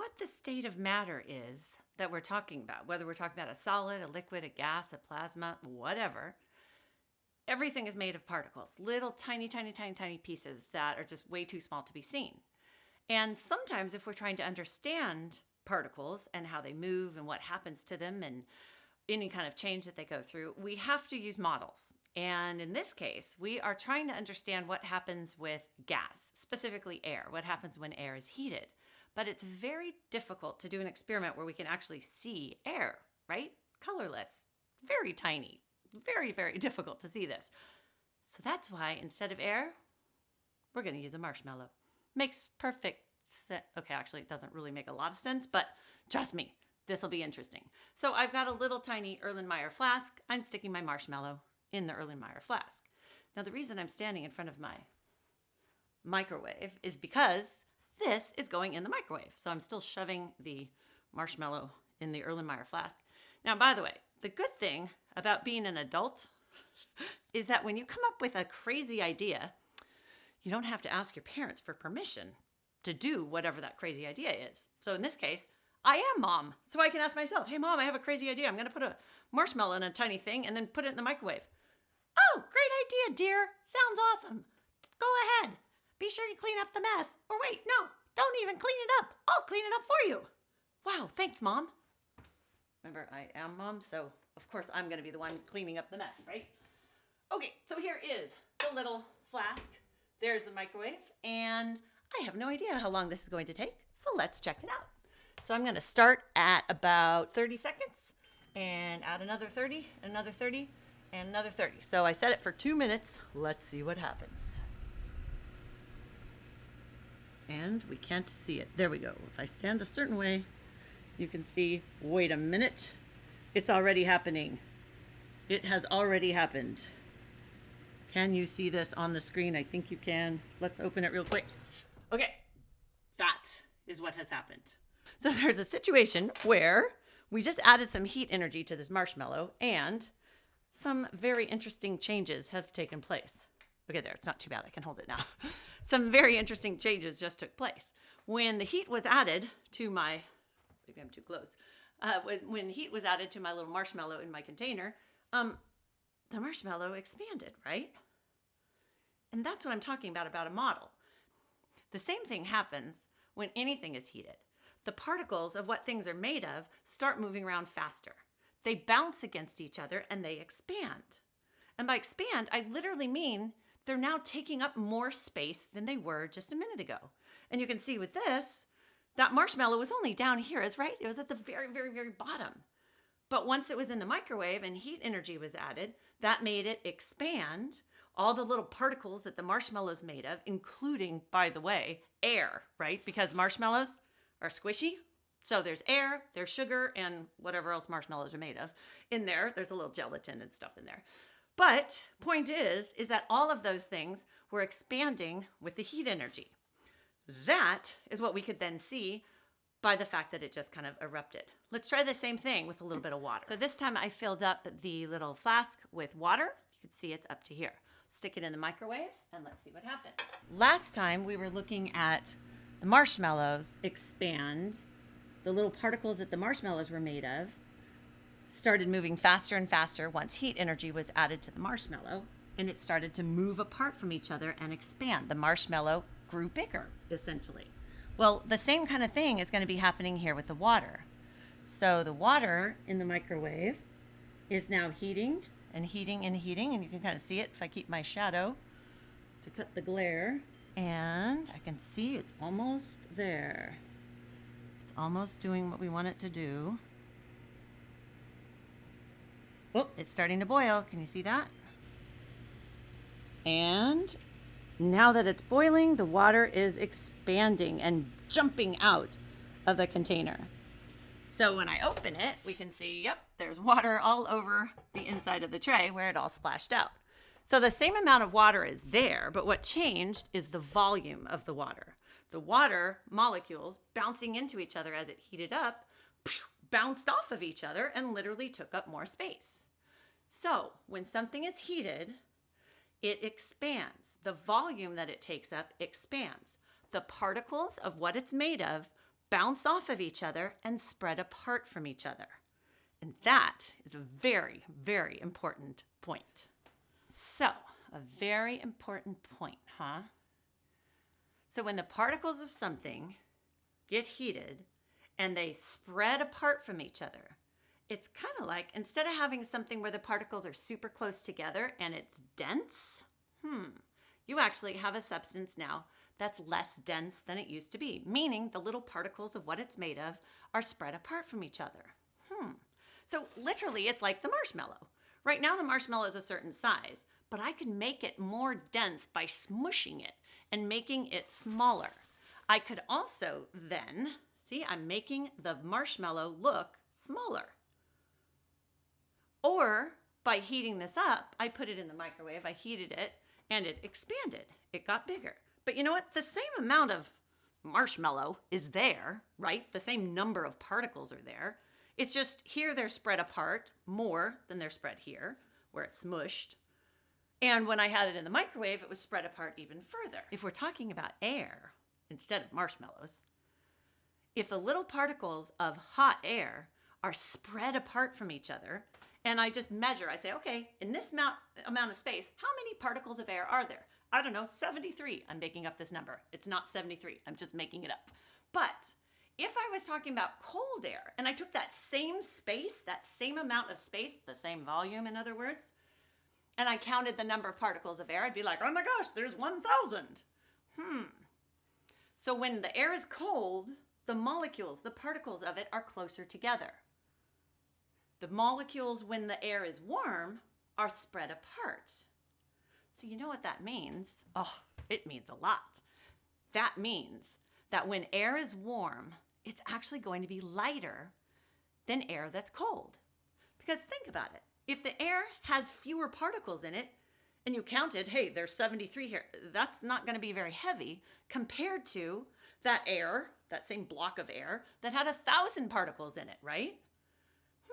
what the state of matter is that we're talking about, whether we're talking about a solid, a liquid, a gas, a plasma, whatever, everything is made of particles, little tiny, tiny, tiny, tiny pieces that are just way too small to be seen. And sometimes if we're trying to understand particles and how they move and what happens to them and any kind of change that they go through, we have to use models. And in this case, we are trying to understand what happens with gas, specifically air, what happens when air is heated. But it's very difficult to do an experiment where we can actually see air, right? Colorless, very tiny, very, very difficult to see this. So that's why instead of air, we're going to use a marshmallow. Makes perfect sense. Okay, actually, it doesn't really make a lot of sense, but trust me, this will be interesting. So I've got a little tiny Erlenmeyer flask. I'm sticking my marshmallow in the Erlenmeyer flask. Now, the reason I'm standing in front of my microwave is because this is going in the microwave. So I'm still shoving the marshmallow in the Erlenmeyer flask. Now, by the way, the good thing about being an adult is that when you come up with a crazy idea, you don't have to ask your parents for permission to do whatever that crazy idea is. So in this case, I am mom. So I can ask myself, hey, mom, I have a crazy idea. I'm going to put a marshmallow in a tiny thing and then put it in the microwave. Oh, great idea, dear. Sounds awesome. Go ahead. Be sure you clean up the mess. Or wait, no, don't even clean it up. I'll clean it up for you. Wow, thanks, Mom. Remember, I am Mom, so of course I'm going to be the one cleaning up the mess, right? Okay, so here is the little flask. There's the microwave, and I have no idea how long this is going to take, so let's check it out. So I'm going to start at about 30 seconds and add another 30, another 30, and another 30. So I set it for 2 minutes. Let's see what happens. And we can't see it. There we go. If I stand a certain way, you can see, wait a minute. It's already happening. It has already happened. Can you see this on the screen? I think you can. Let's open it real quick. Okay, that is what has happened. So there's a situation where we just added some heat energy to this marshmallow and some very interesting changes have taken place. Okay, there, it's not too bad. I can hold it now. Some very interesting changes just took place. When the heat was added to my, maybe I'm too close. When heat was added to my little marshmallow in my container, the marshmallow expanded, right? And that's what I'm talking about a model. The same thing happens when anything is heated. The particles of what things are made of start moving around faster. They bounce against each other and they expand. And by expand, I literally mean they're now taking up more space than they were just a minute ago. And you can see with this, that marshmallow was only down here, is right? It was at the very, very, very bottom. But once it was in the microwave and heat energy was added, that made it expand. All the little particles that the marshmallow's made of, including, by the way, air, right? Because marshmallows are squishy. So there's air, there's sugar, and whatever else marshmallows are made of in there. There's a little gelatin and stuff in there. But point is that all of those things were expanding with the heat energy. That is what we could then see by the fact that it just kind of erupted. Let's try the same thing with a little bit of water. So this time I filled up the little flask with water. You can see it's up to here. Stick it in the microwave and let's see what happens. Last time we were looking at the marshmallows expand. The little particles that the marshmallows were made of started moving faster and faster once heat energy was added to the marshmallow, and it started to move apart from each other and expand. The marshmallow grew bigger, essentially. Well, the same kind of thing is going to be happening here with the water. So the water in the microwave is now heating and heating and heating, and you can kind of see it if I keep my shadow to cut the glare, and I can see it's almost there. It's almost doing what we want it to do. Oh, it's starting to boil. Can you see that? And now that it's boiling, the water is expanding and jumping out of the container. So when I open it, we can see, yep, there's water all over the inside of the tray where it all splashed out. So the same amount of water is there, but what changed is the volume of the water. The water molecules bouncing into each other as it heated up, bounced off of each other and literally took up more space. So when something is heated, it expands. The volume that it takes up expands. The particles of what it's made of bounce off of each other and spread apart from each other. And that is a very, very important point. So, a very important point, huh? So when the particles of something get heated and they spread apart from each other, it's kind of like, instead of having something where the particles are super close together and it's dense, you actually have a substance now that's less dense than it used to be, meaning the little particles of what it's made of are spread apart from each other. So literally, it's like the marshmallow. Right now, the marshmallow is a certain size, but I can make it more dense by smushing it and making it smaller. I could also then, see, I'm making the marshmallow look smaller. Or by heating this up, I put it in the microwave, I heated it, and it expanded. It got bigger. But you know what? The same amount of marshmallow is there, right? The same number of particles are there. It's just here they're spread apart more than they're spread here, where it's smushed. And when I had it in the microwave, it was spread apart even further. If we're talking about air instead of marshmallows, if the little particles of hot air are spread apart from each other, and I just measure, I say, okay, in this amount of space, how many particles of air are there? I don't know, 73. I'm making up this number. It's not 73. I'm just making it up. But if I was talking about cold air and I took that same space, that same amount of space, the same volume, in other words, and I counted the number of particles of air, I'd be like, oh my gosh, there's 1,000. So when the air is cold, the molecules, the particles of it are closer together. The molecules, when the air is warm, are spread apart. So you know what that means? Oh, it means a lot. That means that when air is warm, it's actually going to be lighter than air that's cold. Because think about it. If the air has fewer particles in it, and you counted, hey, there's 73 here, that's not going to be very heavy compared to that air, that same block of air, that had 1,000 particles in it, right?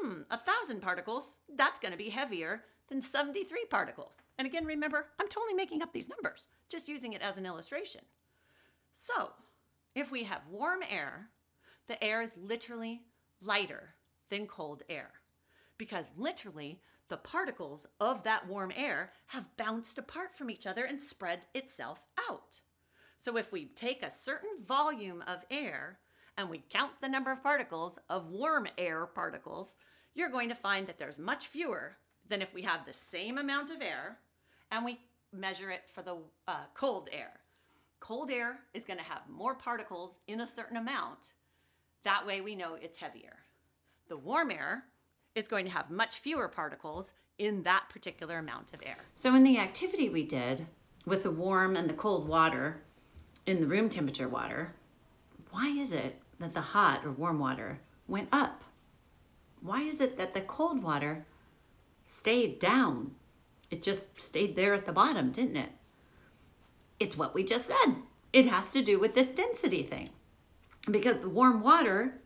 1,000 particles, that's going to be heavier than 73 particles. And again, remember, I'm totally making up these numbers, just using it as an illustration. So, if we have warm air, the air is literally lighter than cold air. Because literally, the particles of that warm air have bounced apart from each other and spread itself out. So if we take a certain volume of air and we count the number of particles of warm air particles, you're going to find that there's much fewer than if we have the same amount of air and we measure it for the cold air. Cold air is going to have more particles in a certain amount. That way we know it's heavier. The warm air is going to have much fewer particles in that particular amount of air. So in the activity we did with the warm and the cold water in the room temperature water, why is it that the hot or warm water went up? Why is it that the cold water stayed down? It just stayed there at the bottom, didn't it? It's what we just said. It has to do with this density thing. Because the warm water,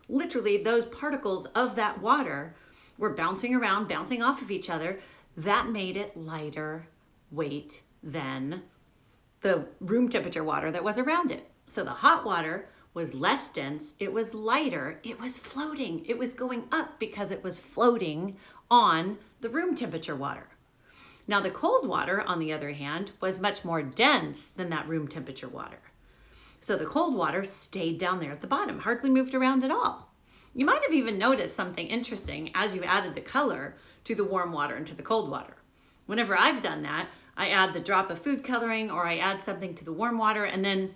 literally those particles of that water were bouncing around, bouncing off of each other. That made it lighter weight than the room temperature water that was around it. So the hot water was less dense, it was lighter, it was floating. It was going up because it was floating on the room temperature water. Now the cold water, on the other hand, was much more dense than that room temperature water. So the cold water stayed down there at the bottom, hardly moved around at all. You might have even noticed something interesting as you added the color to the warm water and to the cold water. Whenever I've done that, I add the drop of food coloring or I add something to the warm water and then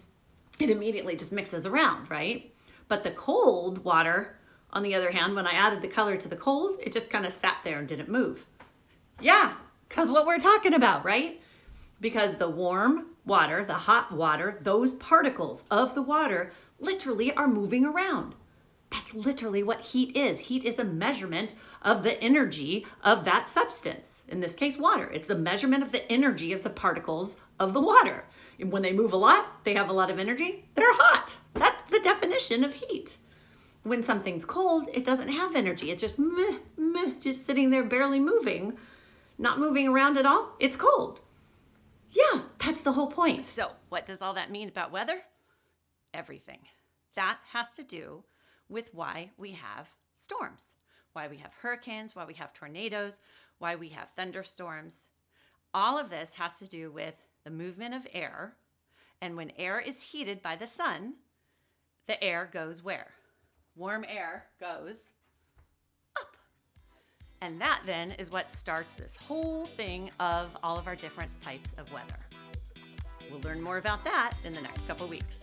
it immediately just mixes around, right? But the cold water, on the other hand, when I added the color to the cold, it just kind of sat there and didn't move. Yeah, because what we're talking about, right? Because the warm water, the hot water, those particles of the water literally are moving around. That's literally what heat is. Heat is a measurement of the energy of that substance. In this case, water. It's the measurement of the energy of the particles of the water. And when they move a lot, they have a lot of energy, they're hot. That's the definition of heat. When something's cold, it doesn't have energy. It's just just sitting there barely moving, not moving around at all. It's cold. Yeah, that's the whole point. So what does all that mean about weather? Everything. That has to do with why we have storms, why we have hurricanes, why we have tornadoes, why we have thunderstorms. All of this has to do with the movement of air. And when air is heated by the sun, the air goes where? Warm air goes up. And that then is what starts this whole thing of all of our different types of weather. We'll learn more about that in the next couple weeks.